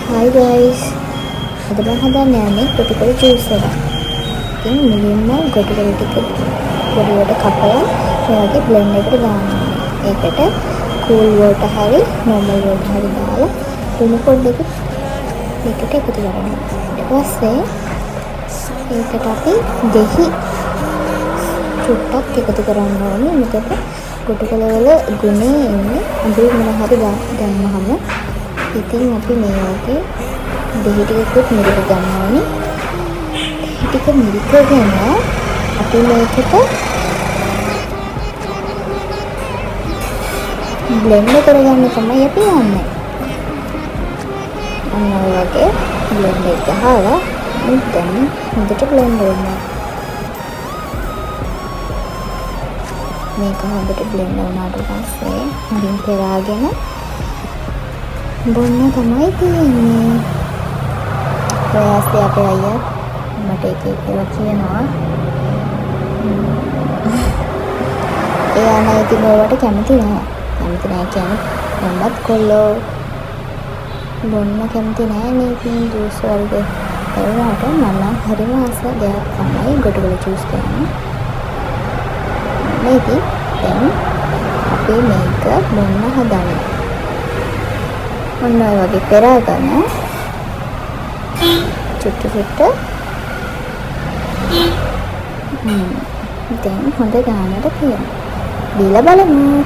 Hi guys, අද මම හදන්න යන්නේ කොටිකොල ජූස් එකක්. ඉතින් මුලින්ම කොටිකොල ටික පොඩියට කපලා මේ වගේ බ්ලෙන්ඩ් එකට දාන්න ඕනේ. ඒකට cool water හරි normal water හරි දාලා ලුණු පොඩ්ඩක් එකට එකතු කරගන්න. ඊට පස්සේ ඒකට අපි දෙහි චුට්ටක් එකතු කරන්න ඕනේ. මොකද කොටිකොල වල ගුණේ ඉන්නේ අඳුර මොන හරි දැම්මහම ඉතින් අපි මේ වගේ දෙහි ටිකකුත් මිරික ගන්න ඕනේ. ටික මිරිකගෙන අපි මේකට බ්ලෙන්ඩ් කරගන්න තමයි අපි යන්නේ. අන්න ඔය වගේ බ්ලෙන්ඩ් එක ගහලා මුත්තෙන් හොඳට බ්ලෙන්ඩ් වෙනවා. මේක හොඳට බ්ලෙන්ඩ් වුණාට පස්සේ හොඳින් පෙරාගෙන බොන්න තමයි තියෙන්නේ. ඔයාස්සේ අපේ අයියා මට එක ඒවා කියනවා. එයා නම් ඉතින් ඔයාලට කැමති නෑ. කැමති නෑ කියන්නේ මමත් කොල්ලෝ බොන්න කැමති නෑ මේ ජූස් වර්ග. ඒ වුණාට මම නම් හරිම ආස දෙයක් තමයි කොටිකොල ජූස් ගන්න. මේක දැන් අපි මේක බොන්න හදන්නේ. ඔන්න ඔය වගේ පෙරාගෙන චුට්ට දැන් හොඳ ගානට කියන්න. බීලා බලමු.